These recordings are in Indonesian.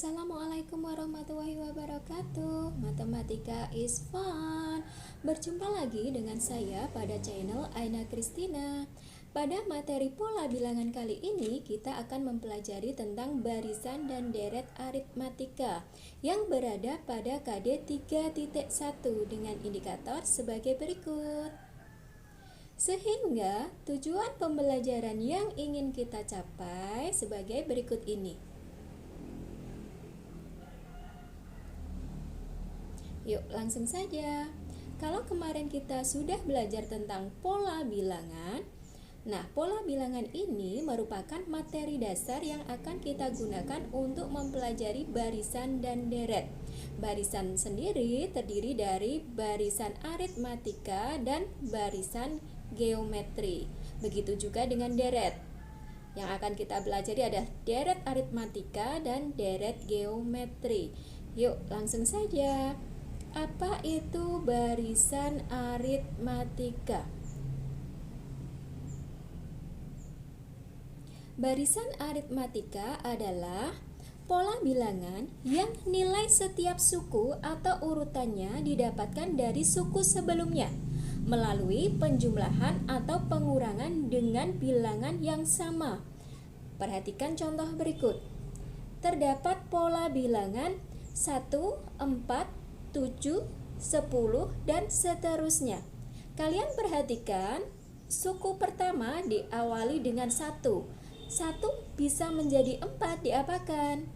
Assalamualaikum warahmatullahi wabarakatuh. Matematika is fun. Berjumpa lagi dengan saya pada channel Aina Kristina. Pada materi pola bilangan kali ini kita akan mempelajari tentang barisan dan deret aritmatika yang berada pada KD 3.1 dengan indikator sebagai berikut. Sehingga tujuan pembelajaran yang ingin kita capai sebagai berikut ini. Yuk langsung saja. Kalau kemarin kita sudah belajar tentang pola bilangan, nah pola bilangan ini merupakan materi dasar yang akan kita gunakan untuk mempelajari barisan dan deret. Barisan sendiri terdiri dari barisan aritmatika dan barisan geometri. Begitu juga dengan deret. Yang akan kita pelajari adalah deret aritmatika dan deret geometri. Yuk langsung saja. Apa itu barisan aritmatika? Barisan aritmatika adalah pola bilangan yang nilai setiap suku atau urutannya didapatkan dari suku sebelumnya melalui penjumlahan atau pengurangan dengan bilangan yang sama. Perhatikan contoh berikut. Terdapat pola bilangan 1, 4, 7, 10, dan seterusnya. Kalian perhatikan, suku pertama diawali dengan 1. 1 bisa menjadi 4 diapakan?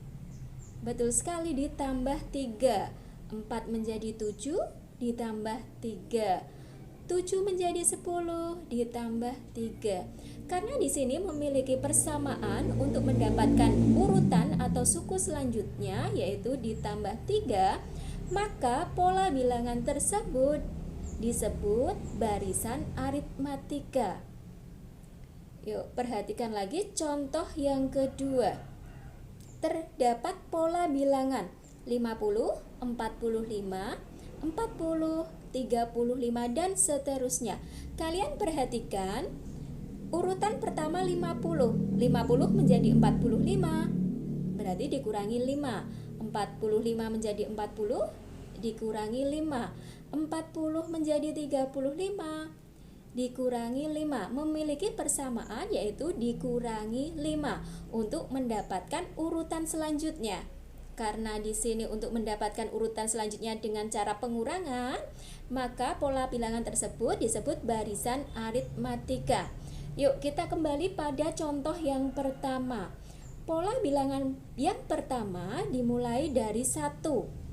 Betul sekali, ditambah 3. 4 menjadi 7, ditambah 3. 7 menjadi 10, ditambah 3. Karena di sini memiliki persamaan untuk mendapatkan urutan atau suku selanjutnya, yaitu ditambah 3, maka pola bilangan tersebut disebut barisan aritmatika. Yuk, perhatikan lagi contoh yang kedua. Terdapat pola bilangan 50, 45, 40, 35, dan seterusnya. Kalian perhatikan, urutan pertama 50. 50 menjadi 45, berarti dikurangi 5. 45 menjadi 40, dikurangi 5. 40 menjadi 35, dikurangi 5. Memiliki persamaan, yaitu dikurangi 5 untuk mendapatkan urutan selanjutnya. Karena di sini untuk mendapatkan urutan selanjutnya dengan cara pengurangan, maka pola bilangan tersebut disebut barisan aritmatika. Yuk kita kembali pada contoh yang pertama. Pola bilangan yang pertama dimulai dari 1,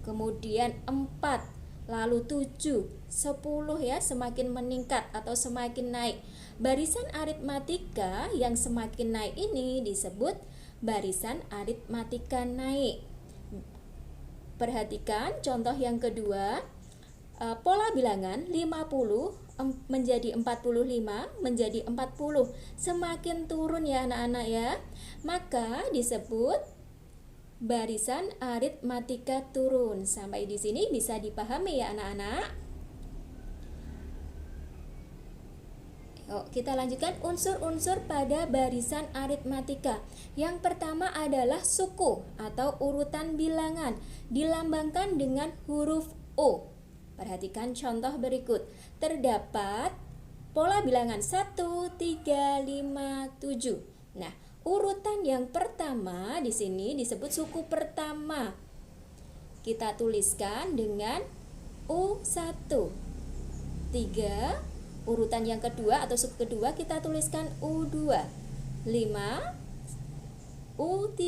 kemudian 4, lalu 7, 10 ya, semakin meningkat atau semakin naik. Barisan aritmatika yang semakin naik ini disebut barisan aritmatika naik. Perhatikan contoh yang kedua. Pola bilangan 50 menjadi 45 menjadi 40, semakin turun ya anak-anak ya, maka disebut barisan aritmatika turun. Sampai di sini bisa dipahami ya anak-anak. Yuk, kita lanjutkan unsur-unsur pada barisan aritmatika. Yang pertama adalah suku atau urutan bilangan, dilambangkan dengan huruf O. Perhatikan contoh berikut. Terdapat pola bilangan 1, 3, 5, 7. Nah, urutan yang pertama di sini disebut suku pertama. Kita tuliskan dengan U1. 3, urutan yang kedua atau suku kedua kita tuliskan U2. 5, U3,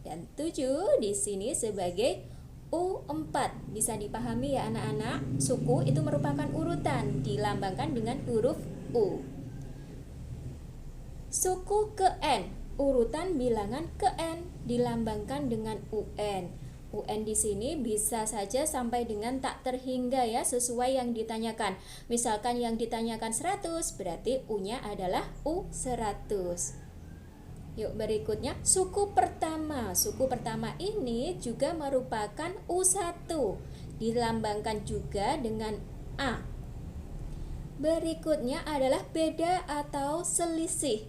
dan 7 di sini sebagai U4. Bisa dipahami ya anak-anak, suku itu merupakan urutan, dilambangkan dengan huruf U. Suku ke N, urutan bilangan ke N, dilambangkan dengan UN. UN di sini bisa saja sampai dengan tak terhingga ya, sesuai yang ditanyakan. Misalkan yang ditanyakan 100, berarti U-nya adalah U100. Yuk berikutnya, suku pertama. Suku pertama ini juga merupakan U1, dilambangkan juga dengan A. Berikutnya adalah beda atau selisih.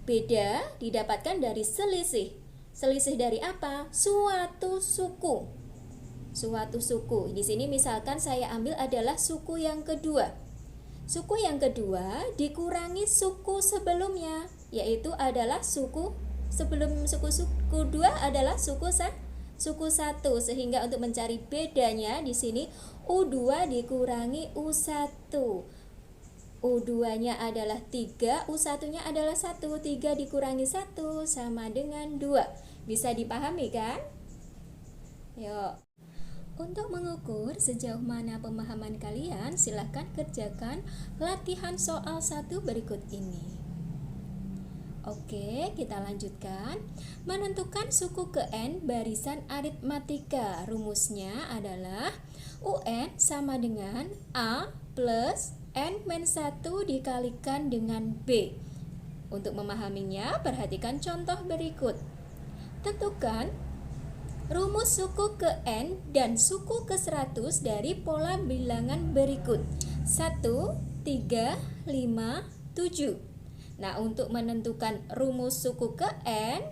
Beda didapatkan dari selisih. Selisih dari apa? Suatu suku. Suatu suku. Di sini misalkan saya ambil adalah suku yang kedua. Suku yang kedua dikurangi suku sebelumnya, yaitu adalah suku sebelum suku 2 adalah suku 1, sehingga untuk mencari bedanya di sini U2 dikurangi U1. U2-nya adalah 3, U1-nya adalah 1. 3 dikurangi 1 sama dengan 2. Bisa dipahami kan? Yuk. Untuk mengukur sejauh mana pemahaman kalian, silahkan kerjakan latihan soal 1 berikut ini. Oke, kita lanjutkan. Menentukan suku ke N barisan aritmatika. Rumusnya adalah UN sama dengan A plus N-1 dikalikan dengan B. Untuk memahaminya, perhatikan contoh berikut. Tentukan rumus suku ke N dan suku ke 100 dari pola bilangan berikut. 1, 3, 5, 7. Nah, untuk menentukan rumus suku ke N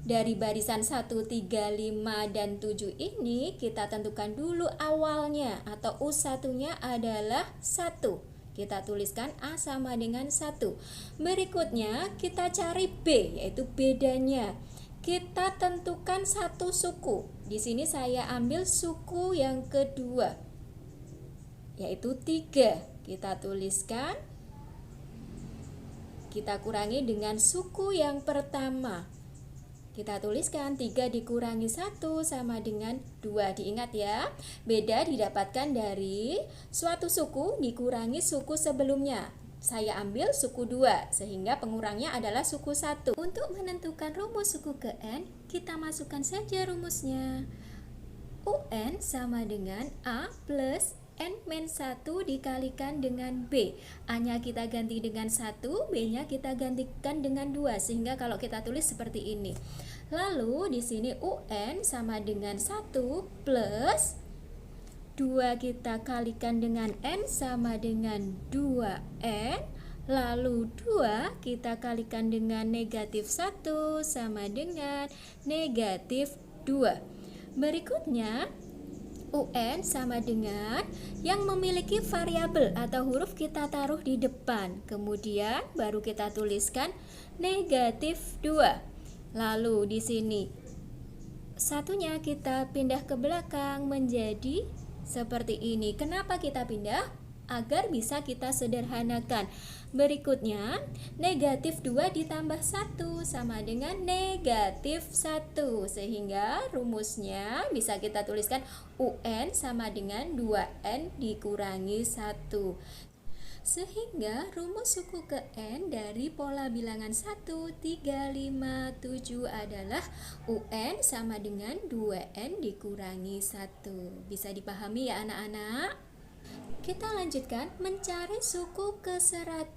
dari barisan 1, 3, 5, dan 7 ini, kita tentukan dulu awalnya atau U1-nya adalah 1. Kita tuliskan A sama dengan 1. Berikutnya kita cari B, yaitu bedanya. Kita tentukan satu suku. Di sini saya ambil suku yang kedua, yaitu 3. Kita tuliskan. Kita kurangi dengan suku yang pertama. Kita tuliskan 3 dikurangi 1 sama dengan 2. Diingat ya, beda didapatkan dari suatu suku dikurangi suku sebelumnya. Saya ambil suku 2, sehingga pengurangnya adalah suku 1. Untuk menentukan rumus suku ke N, kita masukkan saja rumusnya. UN sama dengan A plus N-1 dikalikan dengan B. A-nya kita ganti dengan 1, B-nya kita gantikan dengan 2, sehingga kalau kita tulis seperti ini. Lalu di sini UN sama dengan 1 plus 2 kita kalikan dengan N sama dengan 2N. Lalu 2 kita kalikan dengan negatif 1 sama dengan negatif 2. Berikutnya UN sama dengan yang memiliki variabel atau huruf kita taruh di depan. Kemudian baru kita tuliskan negatif 2. Lalu di sini satunya kita pindah ke belakang menjadi seperti ini. Kenapa kita pindah? Agar bisa kita sederhanakan. Berikutnya, negatif 2 ditambah 1 sama dengan negatif 1. Sehingga rumusnya bisa kita tuliskan UN sama dengan 2N dikurangi 1. Sehingga rumus suku ke N dari pola bilangan 1, 3, 5, 7 adalah UN sama dengan 2N dikurangi 1. Bisa dipahami ya anak-anak? Kita lanjutkan mencari suku ke 100.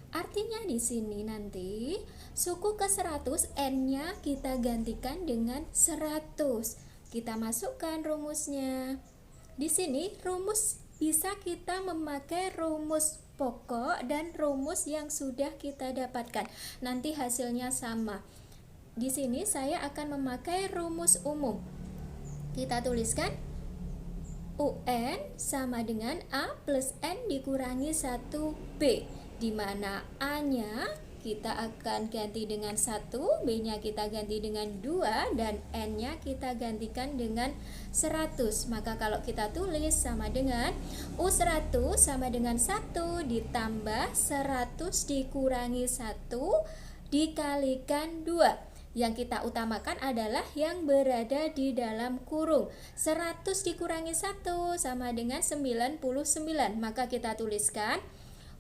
Artinya di sini nanti suku ke 100 N-nya kita gantikan dengan 100. Kita masukkan rumusnya. Di sini rumus bisa kita memakai rumus pokok dan rumus yang sudah kita dapatkan. Nanti hasilnya sama. Di sini saya akan memakai rumus umum. Kita tuliskan UN sama dengan A plus N dikurangi 1B, di mana A-nya kita akan ganti dengan 1, B-nya kita ganti dengan 2, dan N-nya kita gantikan dengan 100. Maka kalau kita tulis sama dengan U100 sama dengan 1 ditambah 100 dikurangi 1 dikalikan 2. Yang kita utamakan adalah yang berada di dalam kurung. 100 dikurangi 1 sama dengan 99. Maka kita tuliskan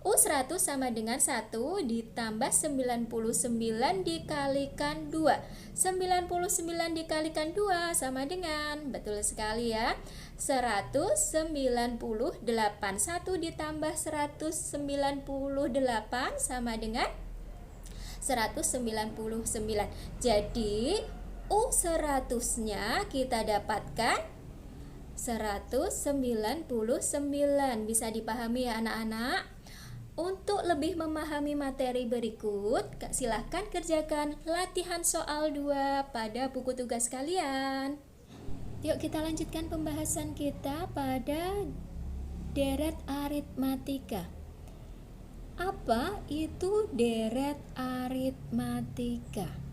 U100 sama dengan 1 ditambah 99 dikalikan 2. 99 dikalikan 2 sama dengan, betul sekali ya, 198. 1 ditambah 198 sama dengan 199. Jadi U100-nya kita dapatkan 199. Bisa dipahami ya anak-anak? Untuk lebih memahami materi berikut, silahkan kerjakan latihan soal 2 pada buku tugas kalian. Yuk kita lanjutkan pembahasan kita pada deret aritmatika. Apa itu deret aritmatika?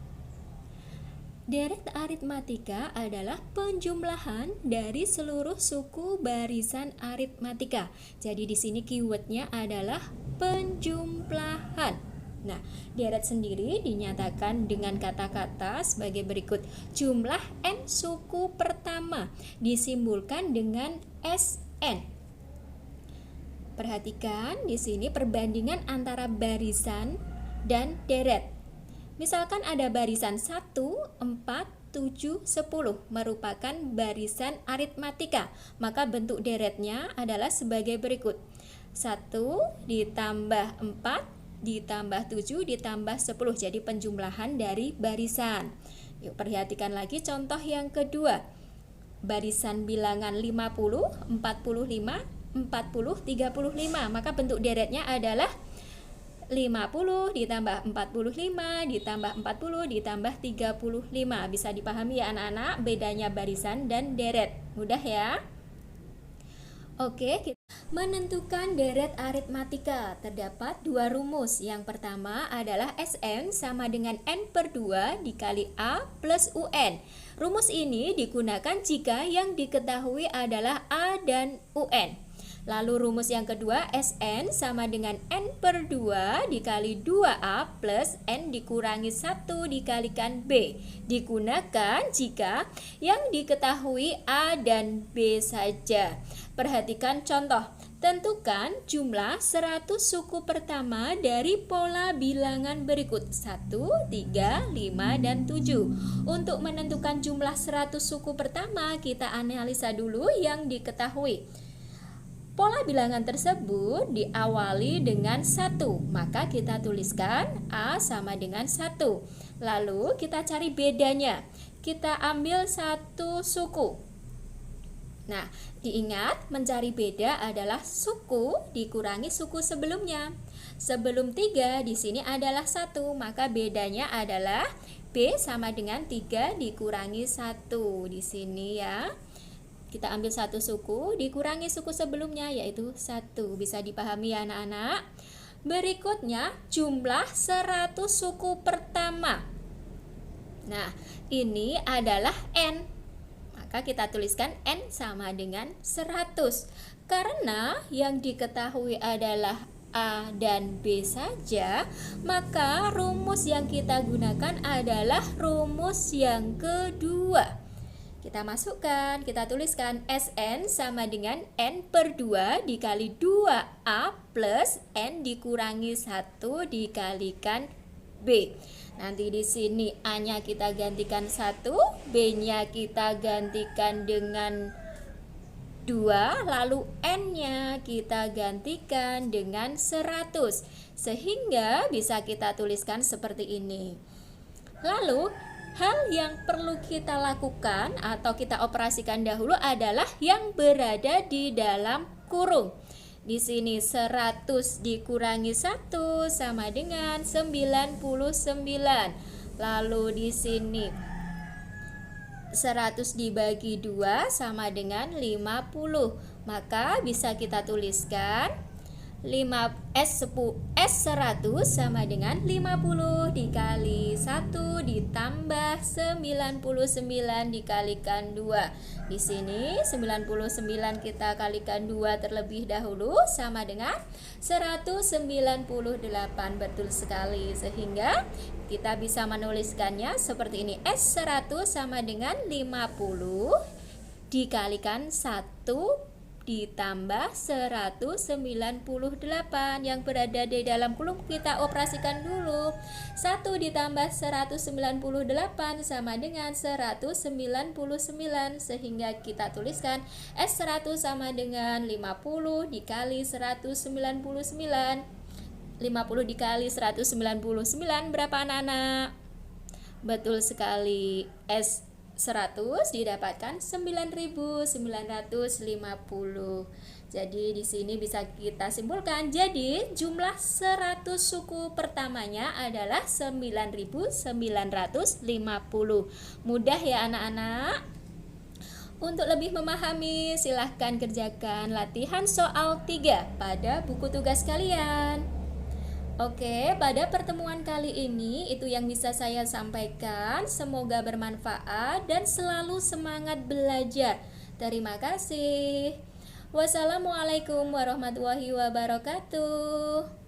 Deret aritmatika adalah penjumlahan dari seluruh suku barisan aritmatika. Jadi di sini keywordnya adalah penjumlahan. Nah, deret sendiri dinyatakan dengan kata-kata sebagai berikut. Jumlah n suku pertama disimbolkan dengan SN. Perhatikan di sini perbandingan antara barisan dan deret. Misalkan ada barisan 1, 4, 7, 10 merupakan barisan aritmatika, maka bentuk deretnya adalah sebagai berikut. 1 ditambah 4 ditambah 7 ditambah 10, jadi penjumlahan dari barisan. Yuk perhatikan lagi contoh yang kedua. Barisan bilangan 50, 45, 40, 35, maka bentuk deretnya adalah 50 ditambah 45 ditambah 40 ditambah 35. Bisa dipahami ya anak-anak bedanya barisan dan deret. Mudah ya? Oke, kita menentukan deret aritmatika. Terdapat dua rumus. Yang pertama adalah Sn sama dengan n per 2 dikali A plus UN. Rumus ini digunakan jika yang diketahui adalah A dan UN. Lalu rumus yang kedua, Sn sama dengan n per 2 dikali 2A plus n dikurangi 1 dikalikan B. Digunakan jika yang diketahui A dan B saja. Perhatikan contoh. Tentukan jumlah 100 suku pertama dari pola bilangan berikut 1, 3, 5, dan 7. Untuk menentukan jumlah 100 suku pertama, kita analisa dulu yang diketahui. Pola bilangan tersebut diawali dengan 1, maka kita tuliskan A sama dengan 1. Lalu kita cari bedanya. Kita ambil satu suku. Nah, diingat mencari beda adalah suku dikurangi suku sebelumnya. Sebelum 3 di sini adalah 1, maka bedanya adalah B sama dengan 3 dikurangi 1 di sini ya. Kita ambil satu suku dikurangi suku sebelumnya yaitu 1. Bisa dipahami ya anak-anak? Berikutnya jumlah 100 suku pertama. Nah, ini adalah N. Maka kita tuliskan N sama dengan 100. Karena yang diketahui adalah A dan B saja, maka rumus yang kita gunakan adalah rumus yang kedua. Kita masukkan, kita tuliskan Sn sama dengan n per 2 dikali 2A plus n dikurangi 1 dikalikan B. Nanti di sini A-nya kita gantikan 1, B-nya kita gantikan dengan 2, lalu N-nya kita gantikan dengan 100. Sehingga bisa kita tuliskan seperti ini. Lalu hal yang perlu kita lakukan atau kita operasikan dahulu adalah yang berada di dalam kurung. Di sini 100 dikurangi 1 sama dengan 99. Lalu di sini 100 dibagi 2 sama dengan 50. Maka bisa kita tuliskan S100 sama dengan 50 dikali 1 ditambah 99 dikalikan 2. Di sini 99 kita kalikan 2 terlebih dahulu sama dengan 198. Betul sekali. Sehingga kita bisa menuliskannya seperti ini. S100 sama dengan 50 dikalikan 1 ditambah 198 yang berada di dalam kurung kita operasikan dulu. 1 ditambah 198 sama dengan 199, sehingga kita tuliskan S100 sama dengan 50 dikali 199. 50 dikali 199 berapa anak-anak? Betul sekali, 100 didapatkan 9.950. Jadi di sini bisa kita simpulkan, jadi jumlah 100 suku pertamanya adalah 9.950. Mudah ya anak-anak? Untuk lebih memahami, silahkan kerjakan latihan soal 3 pada buku tugas kalian. Oke, pada pertemuan kali ini itu yang bisa saya sampaikan. Semoga bermanfaat dan selalu semangat belajar. Terima kasih. Wassalamualaikum warahmatullahi wabarakatuh.